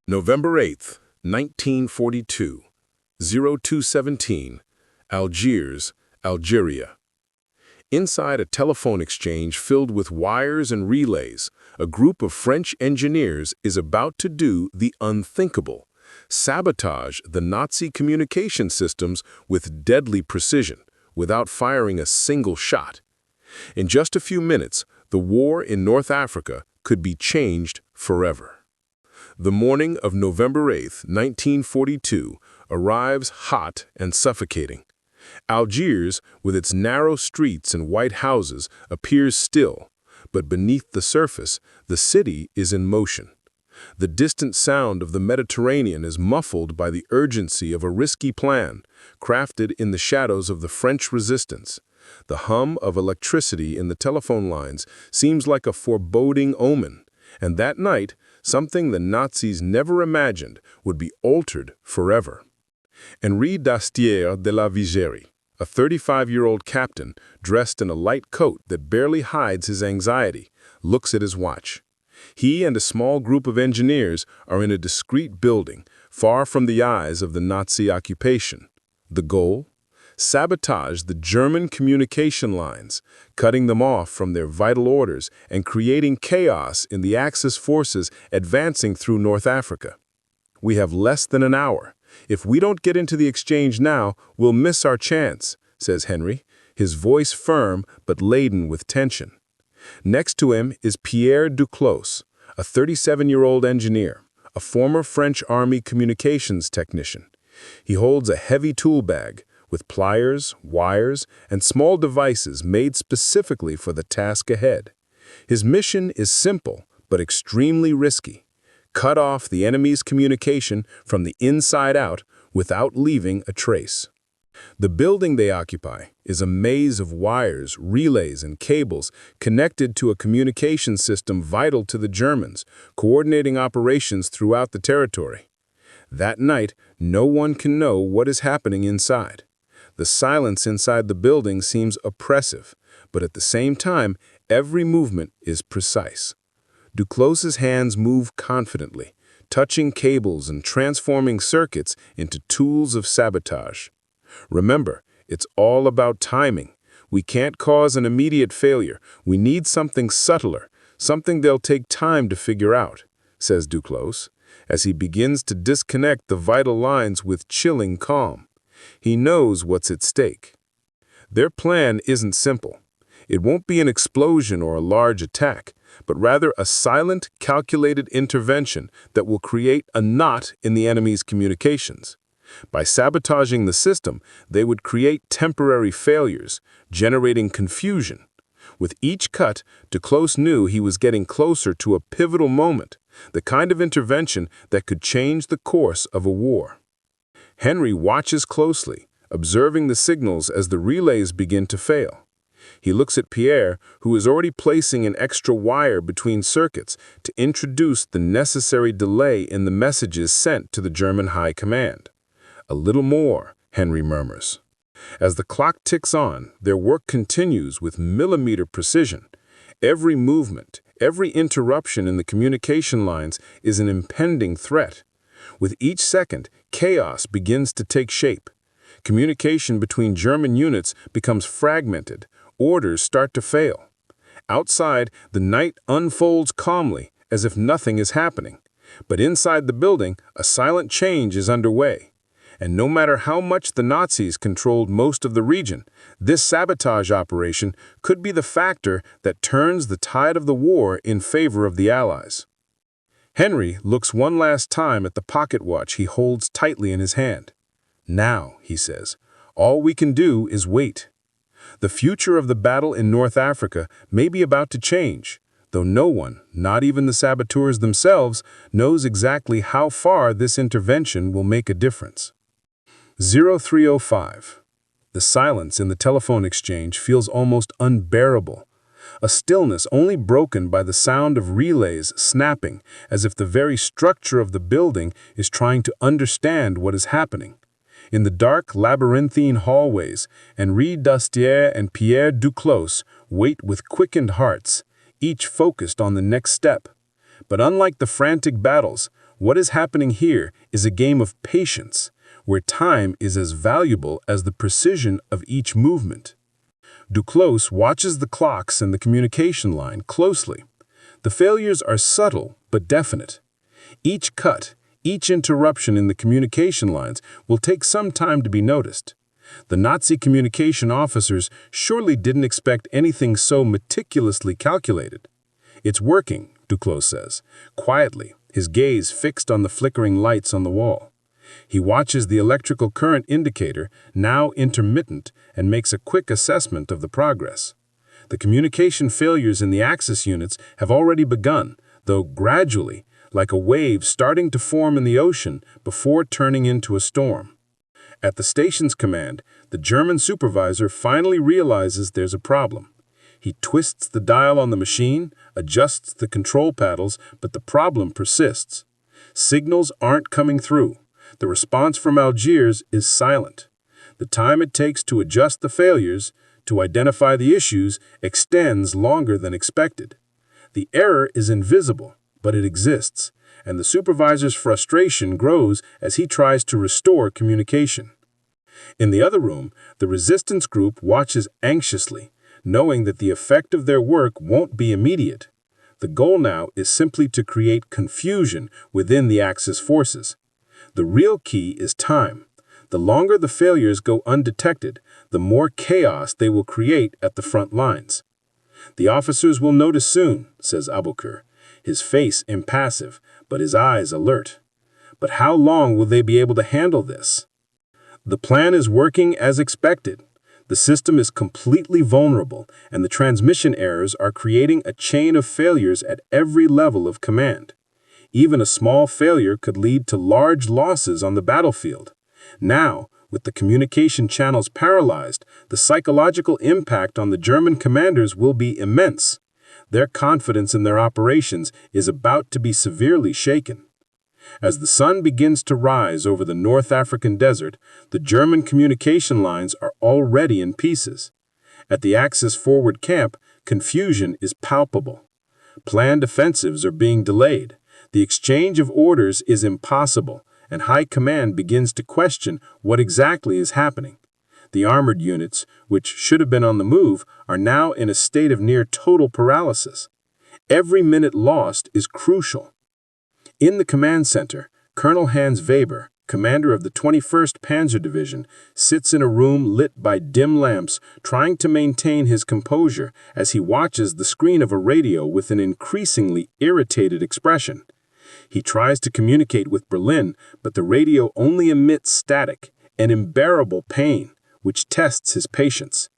November 8th, 1942, 0217, Algiers, Algeria. Inside a telephone exchange filled with wires and relays, a group of French engineers is about to do the unthinkable: sabotage the Nazi communication systems with deadly precision, without firing a single shot. In just a few minutes, the war in North Africa could be changed forever. The morning of November 8, 1942, arrives hot and suffocating. Algiers, with its narrow streets and white houses, appears still, but beneath the surface, the city is in motion. The distant sound of the Mediterranean is muffled by the urgency of a risky plan, crafted in the shadows of the French resistance. The hum of electricity in the telephone lines seems like a foreboding omen, and that night, something the Nazis never imagined would be altered forever. Henri d'Astier de la Vigerie, a 35-year-old captain dressed in a light coat that barely hides his anxiety, looks at his watch. He and a small group of engineers are in a discreet building, far from the eyes of the Nazi occupation. The goal? Sabotage the German communication lines, cutting them off from their vital orders and creating chaos in the Axis forces advancing through North Africa. "We have less than an hour. If we don't get into the exchange now, we'll miss our chance," says Henry, his voice firm but laden with tension. Next to him is Pierre Duclos, a 37-year-old engineer, a former French Army communications technician. He holds a heavy tool bag with pliers, wires, and small devices made specifically for the task ahead. His mission is simple but extremely risky: cut off the enemy's communication from the inside out without leaving a trace. The building they occupy is a maze of wires, relays, and cables connected to a communication system vital to the Germans, coordinating operations throughout the territory. That night, no one can know what is happening inside. The silence inside the building seems oppressive, but at the same time, every movement is precise. Duclos's hands move confidently, touching cables and transforming circuits into tools of sabotage. Remember, it's all about timing. We can't cause an immediate failure. We need something subtler, something they'll take time to figure out, says Duclos, as he begins to disconnect the vital lines with chilling calm. He knows what's at stake. Their plan isn't simple. It won't be an explosion or a large attack, but rather a silent, calculated intervention that will create a knot in the enemy's communications. By sabotaging the system, they would create temporary failures, generating confusion. With each cut, Duclos knew he was getting closer to a pivotal moment, the kind of intervention that could change the course of a war. Henry watches closely, observing the signals as the relays begin to fail. He looks at Pierre, who is already placing an extra wire between circuits to introduce the necessary delay in the messages sent to the German High Command. "A little more," Henry murmurs. As the clock ticks on, their work continues with millimeter precision. Every movement, every interruption in the communication lines is an impending threat. With each second, chaos begins to take shape. Communication between German units becomes fragmented. Orders start to fail. Outside, the night unfolds calmly, as if nothing is happening. But inside the building, a silent change is underway. And no matter how much the Nazis controlled most of the region, this sabotage operation could be the factor that turns the tide of the war in favor of the Allies. Henry looks one last time at the pocket watch he holds tightly in his hand. "Now," he says, "all we can do is wait." The future of the battle in North Africa may be about to change, though no one, not even the saboteurs themselves, knows exactly how far this intervention will make a difference. 0305. The silence in the telephone exchange feels almost unbearable. A stillness only broken by the sound of relays snapping, as if the very structure of the building is trying to understand what is happening. In the dark, labyrinthine hallways, Henri d'Astier and Pierre Duclos wait with quickened hearts, each focused on the next step. But unlike the frantic battles, What is happening here is a game of patience, where time is as valuable as the precision of each movement. Duclos watches the clocks and the communication line closely. The failures are subtle but definite. Each cut, each interruption in the communication lines will take some time to be noticed. The Nazi communication officers surely didn't expect anything so meticulously calculated. "It's working," Duclos says, quietly, his gaze fixed on the flickering lights on the wall. He watches the electrical current indicator, now intermittent, and makes a quick assessment of the progress. The communication failures in the axis units have already begun, though gradually, like a wave starting to form in the ocean before turning into a storm. At the station's command, the German supervisor finally realizes there's a problem. He twists the dial on the machine, adjusts the control paddles, but the problem persists. Signals aren't coming through. The response from Algiers is silent. The time it takes to adjust the failures, to identify the issues, extends longer than expected. The error is invisible, but it exists, and the supervisor's frustration grows as he tries to restore communication. In the other room, the resistance group watches anxiously, knowing that the effect of their work won't be immediate. The goal now is simply to create confusion within the Axis forces. The real key is time. The longer the failures go undetected, the more chaos they will create at the front lines. "The officers will notice soon," says Aboukir, his face impassive, but his eyes alert. But how long will they be able to handle this? The plan is working as expected. The system is completely vulnerable, and the transmission errors are creating a chain of failures at every level of command. Even a small failure could lead to large losses on the battlefield. Now, with the communication channels paralyzed, the psychological impact on the German commanders will be immense. Their confidence in their operations is about to be severely shaken. As the sun begins to rise over the North African desert, the German communication lines are already in pieces. At the Axis forward camp, confusion is palpable. Planned offensives are being delayed. The exchange of orders is impossible, and High Command begins to question what exactly is happening. The armored units, which should have been on the move, are now in a state of near total paralysis. Every minute lost is crucial. In the command center, Colonel Hans Weber, commander of the 21st Panzer Division, sits in a room lit by dim lamps, trying to maintain his composure as he watches the screen of a radio with an increasingly irritated expression. He tries to communicate with Berlin, but the radio only emits static, an unbearable pain, which tests his patience.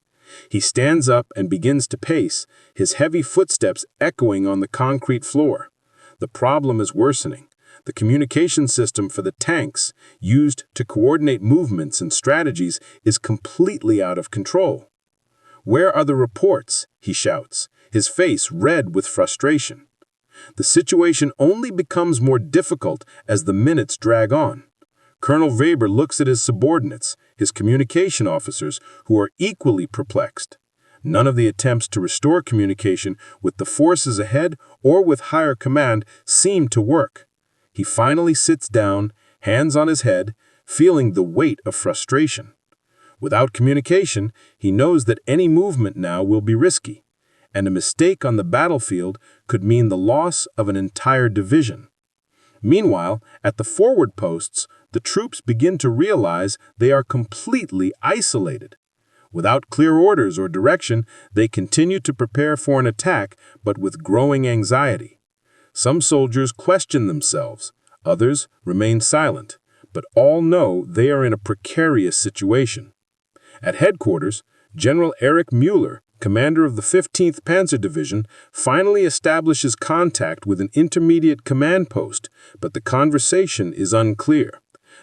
He stands up and begins to pace, his heavy footsteps echoing on the concrete floor. The problem is worsening. The communication system for the tanks, used to coordinate movements and strategies, is completely out of control. "Where are the reports?" he shouts, his face red with frustration. The situation only becomes more difficult as the minutes drag on. Colonel Weber looks at his subordinates, his communication officers, who are equally perplexed. None of the attempts to restore communication with the forces ahead or with higher command seem to work. He finally sits down, hands on his head, feeling the weight of frustration. Without communication, he knows that any movement now will be risky, and a mistake on the battlefield could mean the loss of an entire division. Meanwhile, at the forward posts, the troops begin to realize they are completely isolated. Without clear orders or direction, they continue to prepare for an attack, but with growing anxiety. Some soldiers question themselves, others remain silent, but all know they are in a precarious situation. At headquarters, General Erich Müller, commander of the 15th Panzer Division, finally establishes contact with an intermediate command post, but the conversation is unclear.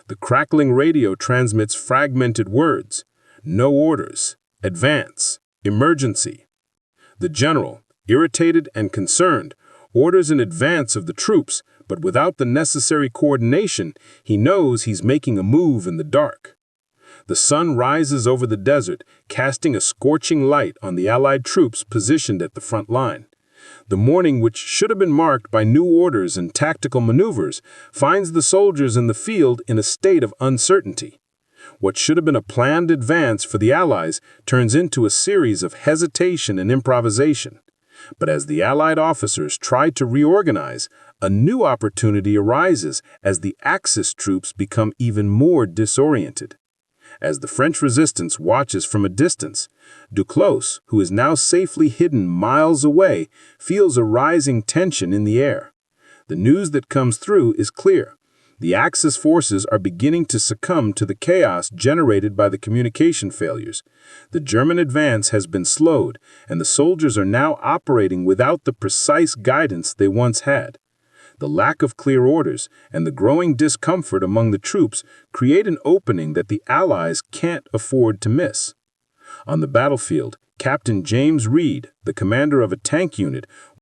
The crackling radio transmits fragmented words. No orders, advance, emergency. The general, irritated and concerned, orders an advance of the troops, but without the necessary coordination, he knows he's making a move in the dark. The sun rises over the desert, casting a scorching light on the Allied troops positioned at the front line. The morning, which should have been marked by new orders and tactical maneuvers, finds the soldiers in the field in a state of uncertainty. What should have been a planned advance for the Allies turns into a series of hesitation and improvisation. But as the Allied officers try to reorganize, a new opportunity arises as the Axis troops become even more disoriented. As the French resistance watches from a distance, Duclos, who is now safely hidden miles away, feels a rising tension in the air. The news that comes through is clear. The Axis forces are beginning to succumb to the chaos generated by the communication failures. The German advance has been slowed, and the soldiers are now operating without the precise guidance they once had. The lack of clear orders and the growing discomfort among the troops create an opening that the Allies can't afford to miss. On the battlefield, Captain James Reed, the commander of a tank unit,